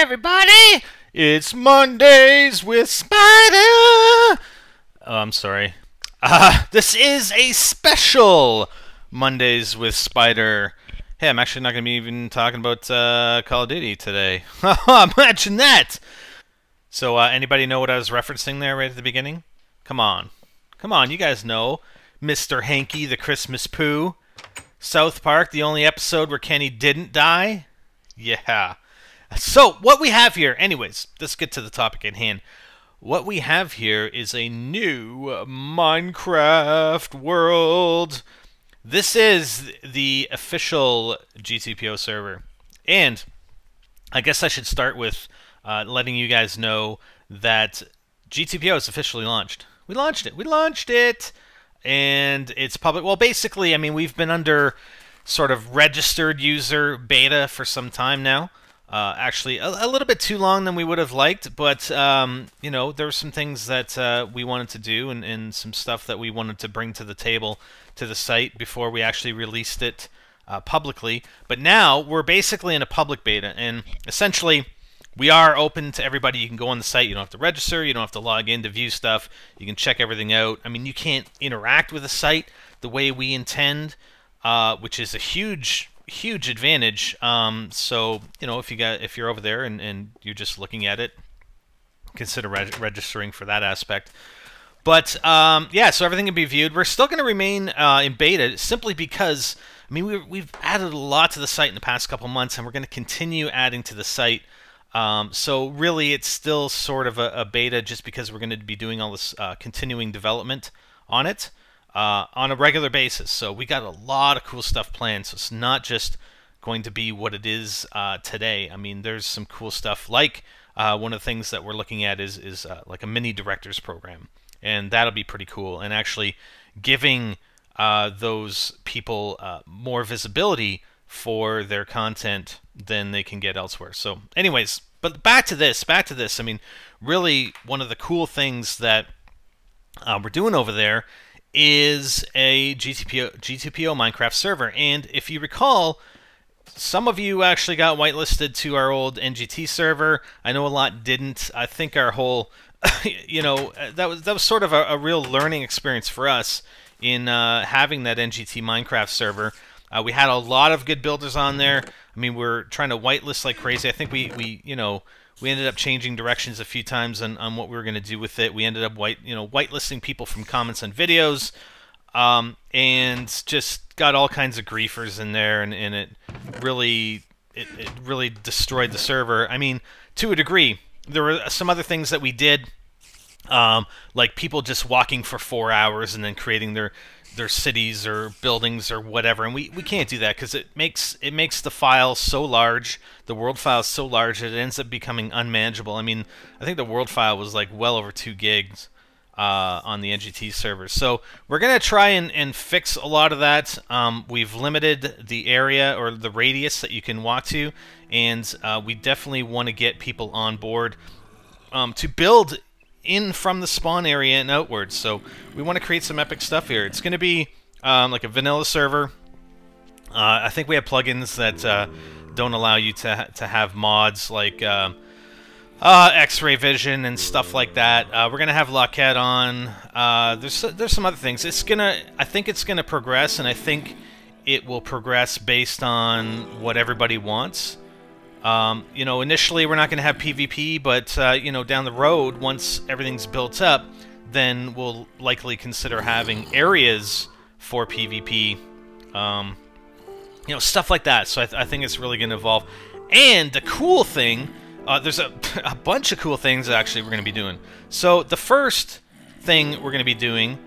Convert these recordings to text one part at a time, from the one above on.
everybody! It's Mondays with Spider! Oh, I'm sorry. This is a special Mondays with Spider. Hey, I'm actually not going to be even talking about Call of Duty today. Imagine that! So, anybody know what I was referencing there right at the beginning? Come on. Come on, you guys know. Mr. Hanky the Christmas Pooh. South Park, the only episode where Kenny didn't die? Yeah. So, what we have here, anyways, let's get to the topic at hand. What we have here is a new Minecraft world. This is the official GTPO server. And I guess I should start with letting you guys know that GTPO is officially launched. We launched it. We launched it. And it's public. Well, basically, I mean, we've been under sort of registered user beta for some time now. Actually, a little bit too long than we would have liked, but, you know, there were some things that we wanted to do and some stuff that we wanted to bring to the table, to the site, before we actually released it publicly. But now, we're basically in a public beta, and essentially, we are open to everybody. You can go on the site, you don't have to register, you don't have to log in to view stuff, you can check everything out. I mean, you can't interact with the site the way we intend, which is a huge advantage. So, you know, if you're over there and you're just looking at it, consider registering for that aspect. But yeah, so everything can be viewed. We're still going to remain in beta simply because, I mean, we've added a lot to the site in the past couple months, and we're going to continue adding to the site. So really, it's still sort of a beta just because we're going to be doing all this continuing development on it. On a regular basis. So we got a lot of cool stuff planned, so it's not just going to be what it is today. I mean, there's some cool stuff, like one of the things that we're looking at is like a mini directors program, and that'll be pretty cool, and actually giving those people more visibility for their content than they can get elsewhere. So anyways, but back to this, I mean, really one of the cool things that we're doing over there is a GTPO Minecraft server. And if you recall, some of you actually got whitelisted to our old NGT server. I know a lot didn't. I think our whole, you know, that was sort of a real learning experience for us in having that NGT Minecraft server. We had a lot of good builders on there. I mean, we're trying to whitelist like crazy. I think we ended up changing directions a few times on what we were going to do with it. We ended up whitelisting people from comments on videos, and just got all kinds of griefers in there, and it really destroyed the server. I mean, to a degree. There were some other things that we did, like people just walking for 4 hours and then creating their cities or buildings or whatever, and we can't do that because it makes the file so large, the world file is so large that it ends up becoming unmanageable. I mean, I think the world file was like well over 2 gigs on the NGT server. So we're gonna try and fix a lot of that. We've limited the area or the radius that you can walk to, and we definitely want to get people on board to build in from the spawn area and outwards. So we want to create some epic stuff here. It's going to be like a vanilla server. I think we have plugins that don't allow you to have mods like X-ray vision and stuff like that. We're going to have Lockhead on. There's some other things. I think it's gonna progress, and I think it will progress based on what everybody wants. You know, initially we're not going to have PvP, but, you know, down the road, once everything's built up, then we'll likely consider having areas for PvP, you know, stuff like that. So I think it's really going to evolve. And the cool thing, there's a bunch of cool things actually we're going to be doing. So the first thing we're going to be doing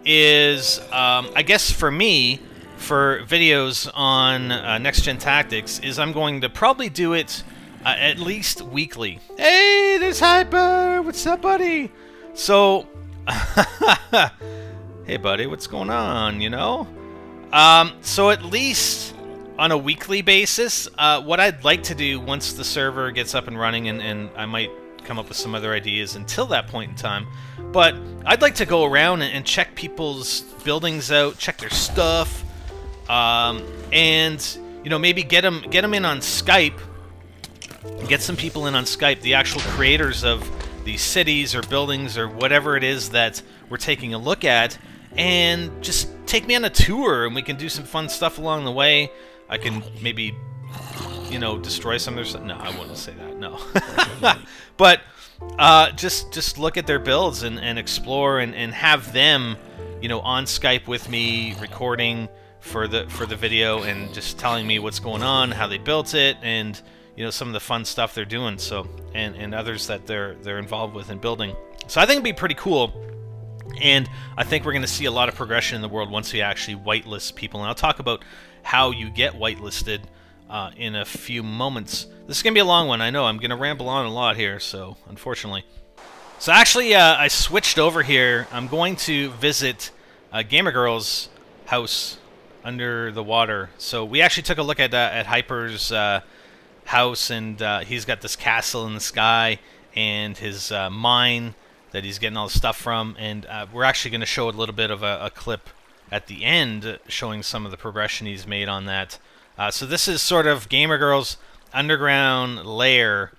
is, I guess for me, for videos on NextGenTactics, is I'm going to probably do it at least weekly. Hey, there's Hyper! What's up, buddy? So, hey, buddy, what's going on, you know? So at least on a weekly basis, what I'd like to do once the server gets up and running, and I might come up with some other ideas until that point in time, but I'd like to go around and check people's buildings out, check their stuff, and you know, maybe get them in on Skype get some people in on Skype, the actual creators of these cities or buildings or whatever it is that we're taking a look at, and just take me on a tour, and we can do some fun stuff along the way. I can maybe, you know, destroy some of their stuff. No, I wouldn't say that, no. But just look at their builds and explore, and have them, you know, on Skype with me, recording for the video, and just telling me what's going on, how they built it, and you know, some of the fun stuff they're doing, so and others that they're involved with in building. So I think it'd be pretty cool, and I think we're going to see a lot of progression in the world once we actually whitelist people. And I'll talk about how you get whitelisted in a few moments. This is going to be a long one, I know. I'm going to ramble on a lot here, so unfortunately. So actually, I switched over here. I'm going to visit Gamer Girl's house under the water. So we actually took a look at Hyper's house, and he's got this castle in the sky, and his mine that he's getting all the stuff from, and we're actually going to show a little bit of a clip at the end showing some of the progression he's made on that. So this is sort of Gamer Girl's underground lair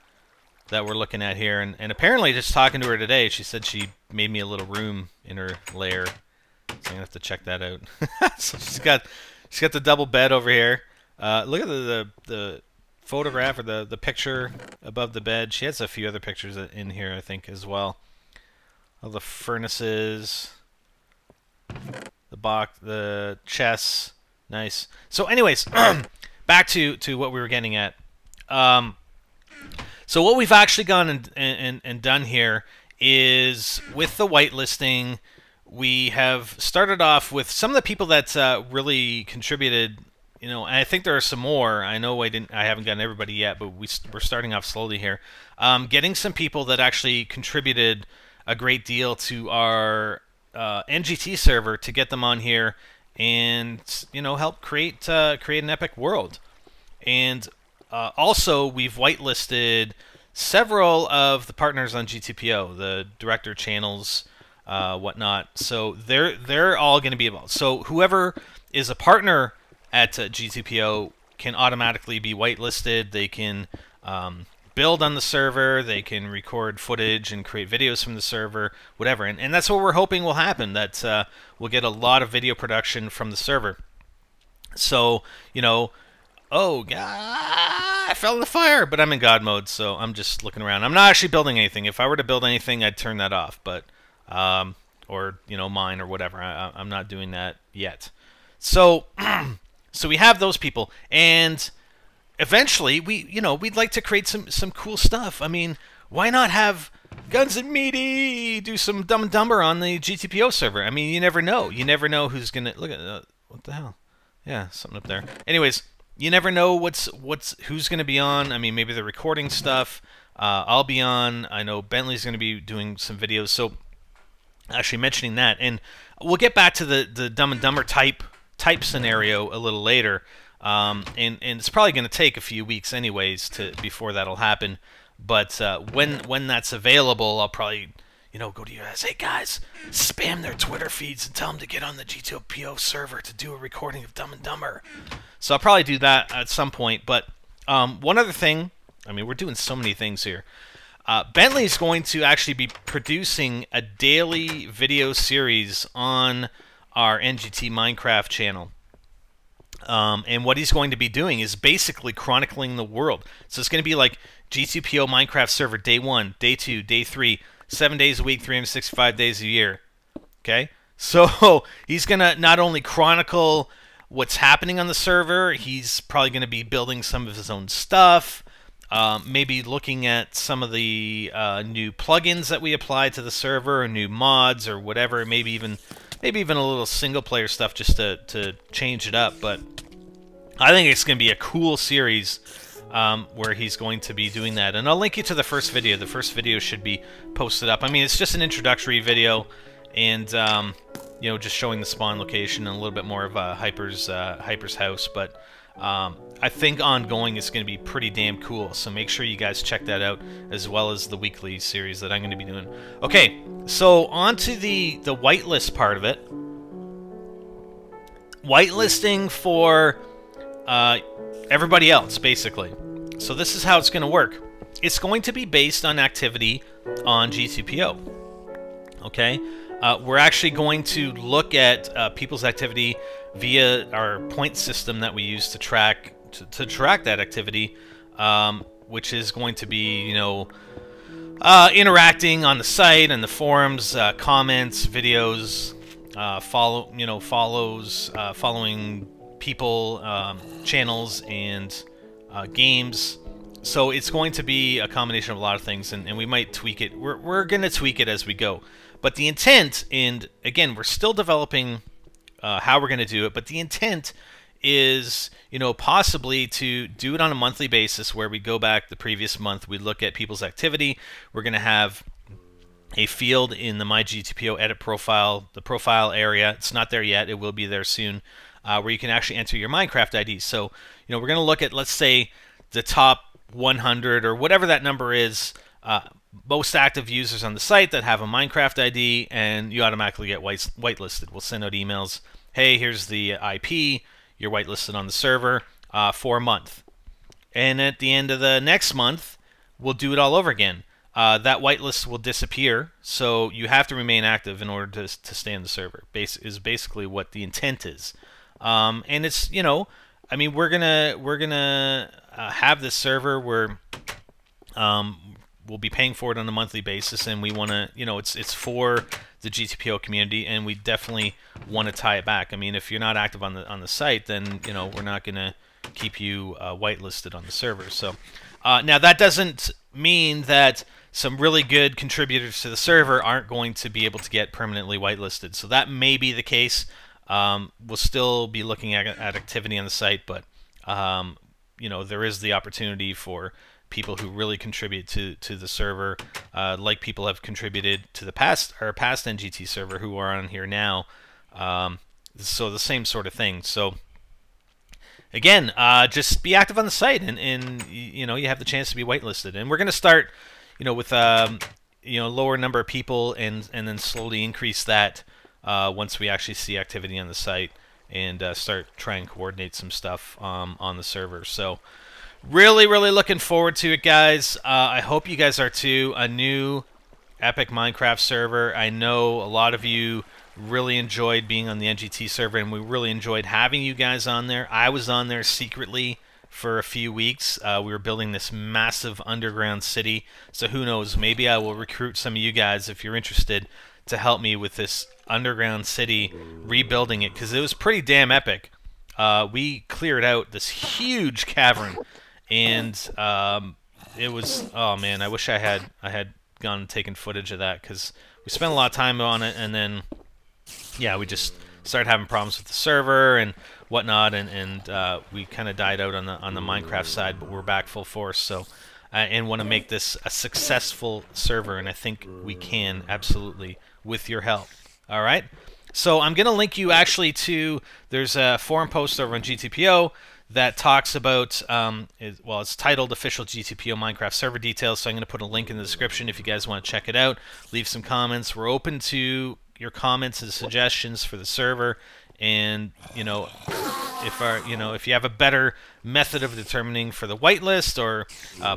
that we're looking at here, and apparently just talking to her today, she said she made me a little room in her lair, so I'm going to have to check that out. So she's got the double bed over here. Look at the photograph, or the picture above the bed. She has a few other pictures in here, I think, as well. All the furnaces, the box, the chests. Nice. So anyways, back to what we were getting at. So what we've actually gone and done here is, with the whitelisting, we have started off with some of the people that really contributed. You know, and I think there are some more. I know I haven't gotten everybody yet, but we're starting off slowly here. Getting some people that actually contributed a great deal to our NGT server, to get them on here and, you know, help create an epic world. And also, we've whitelisted several of the partners on GTPO, the director channels, whatnot. So they're all going to be involved. So whoever is a partner at GTPO can automatically be whitelisted. They can build on the server, they can record footage and create videos from the server, whatever. And that's what we're hoping will happen, that we'll get a lot of video production from the server. So, you know, oh, God, I fell in the fire, but I'm in God mode, so I'm just looking around. I'm not actually building anything. If I were to build anything, I'd turn that off, but, or, you know, mine or whatever. I'm not doing that yet. So, so we have those people, and eventually we'd like to create some cool stuff. I mean, why not have Guns and Meaty do some Dumb and Dumber on the GTPO server? I mean, you never know. You never know who's gonna look at what the hell? Yeah, something up there. Anyways, you never know who's gonna be on. I mean, maybe they're recording stuff. I'll be on. I know Bentley's gonna be doing some videos. So, actually mentioning that, and we'll get back to the Dumb and Dumber type scenario a little later, and it's probably going to take a few weeks anyways before that'll happen. But when that's available, I'll probably, you know, go to you guys, hey guys, spam their Twitter feeds and tell them to get on the GTPO server to do a recording of Dumb and Dumber. So I'll probably do that at some point. But one other thing, I mean, we're doing so many things here. Bentley's going to actually be producing a daily video series on our NGT Minecraft channel. And what he's going to be doing is basically chronicling the world. So it's going to be like GTPO Minecraft server day 1, day 2, day 3, 7 days a week, 365 days a year. Okay? So he's going to not only chronicle what's happening on the server, he's probably going to be building some of his own stuff, maybe looking at some of the new plugins that we apply to the server, or new mods, or whatever, maybe even a little single-player stuff just to change it up. But I think it's going to be a cool series where he's going to be doing that. And I'll link you to the first video. The first video should be posted up. I mean, it's just an introductory video, and you know, just showing the spawn location and a little bit more of Hyper's house. But I think ongoing it's going to be pretty damn cool. So make sure you guys check that out, as well as the weekly series that I'm going to be doing. Okay, so on to the whitelist part of it. Whitelisting for everybody else, basically. So this is how it's going to work. It's going to be based on activity on GTPO. Okay, we're actually going to look at people's activity via our point system that we use to track that activity, which is going to be, you know, interacting on the site and the forums, comments, videos, following people, channels, and games. So it's going to be a combination of a lot of things, and we might tweak it. We're going to tweak it as we go. But the intent, and again, we're still developing how we're going to do it, but the intent is, you know, possibly to do it on a monthly basis where we go back the previous month, we look at people's activity. We're going to have a field in the My GTPO edit profile, the profile area. It's not there yet. It will be there soon, where you can actually enter your Minecraft ID. So, you know, we're going to look at, let's say, the top 100 or whatever that number is, most active users on the site that have a Minecraft ID, and you automatically get whitelisted. We'll send out emails. Hey, here's the IP. You're whitelisted on the server for a month. And at the end of the next month, we'll do it all over again. That whitelist will disappear, so you have to remain active in order to stay on the server. Is basically what the intent is. And it's, you know, I mean, we're gonna have this server where we'll be paying for it on a monthly basis, and we want to, you know, it's for the GTPO community, and we definitely want to tie it back. I mean, if you're not active on the site, then, you know, we're not gonna keep you whitelisted on the server. So now that doesn't mean that some really good contributors to the server aren't going to be able to get permanently whitelisted. So that may be the case. We'll still be looking at activity on the site, but you know, there is the opportunity for people who really contribute to the server, like people have contributed to the past NGT server who are on here now. So the same sort of thing. So again, just be active on the site, and you know, you have the chance to be whitelisted. And we're going to start, you know, with you know, lower number of people, and then slowly increase that once we actually see activity on the site, and start trying to coordinate some stuff on the server. So really looking forward to it, guys. I hope you guys are too. A new epic Minecraft server. I know a lot of you really enjoyed being on the NGT server, and we really enjoyed having you guys on there. I was on there secretly for a few weeks. We were building this massive underground city, so who knows, maybe I will recruit some of you guys, if you're interested, to help me with this underground city, rebuilding it, because it was pretty damn epic. We cleared out this huge cavern, and it was, oh man, I wish I had gone and taken footage of that, because we spent a lot of time on it, and then yeah, we just started having problems with the server and whatnot, and we kind of died out on the Minecraft side, but we're back full force. So and want to make this a successful server, and I think we can, absolutely, with your help. All right, so I'm gonna link you actually to, there's a forum post over on GTPO that talks about, well, it's titled Official GTPO Minecraft Server Details, so I'm going to put a link in the description if you guys want to check it out. Leave some comments. We're open to your comments and suggestions for the server, and, you know, if you have a better method of determining for the whitelist, or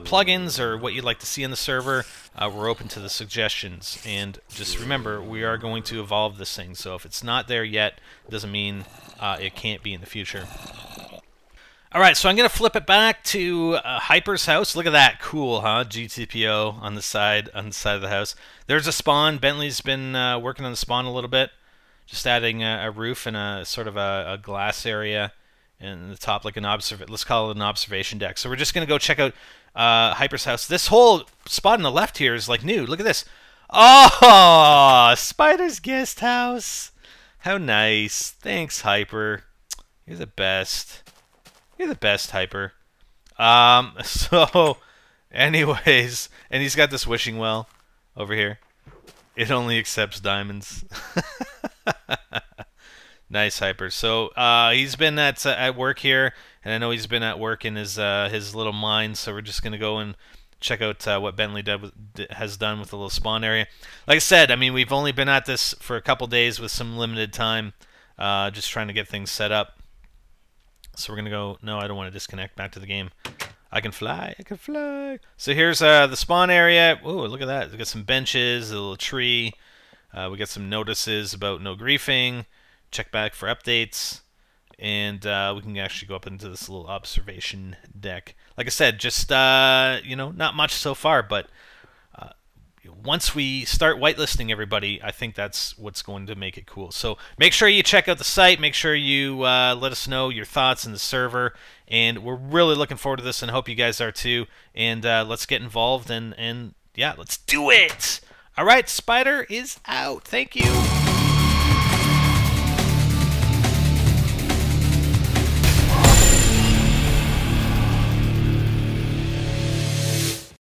plugins, or what you'd like to see in the server, we're open to the suggestions. And just remember, we are going to evolve this thing, so if it's not there yet, it doesn't mean it can't be in the future. Alright, so I'm going to flip it back to Hyper's house. Look at that. Cool, huh? GTPO on the side of the house. There's a spawn. Bentley's been working on the spawn a little bit. Just adding a roof and a sort of a glass area in the top, like let's call it an observation deck. So we're just going to go check out Hyper's house. This whole spot on the left here is like new. Look at this. Oh, Spider's guest house. How nice. Thanks, Hyper. You're the best. You're the best, Hyper. So, anyways, and he's got this wishing well over here. It only accepts diamonds. Nice, Hyper. So, he's been at work here, and I know he's been at work in his little mine, so we're just going to go and check out what Bentley has done with the little spawn area. Like I said, I mean, we've only been at this for a couple days with some limited time, just trying to get things set up. So we're going to go, no, I don't want to disconnect, back to the game. I can fly. I can fly. So here's the spawn area. Oh, look at that. We got some benches, a little tree. We got some notices about no griefing. Check back for updates. And we can actually go up into this little observation deck. Like I said, just, you know, not much so far, but once we start whitelisting everybody, I think that's what's going to make it cool. So make sure you check out the site. Make sure you let us know your thoughts in the server. And we're really looking forward to this and hope you guys are too. And let's get involved and yeah, let's do it. All right, Spider is out. Thank you.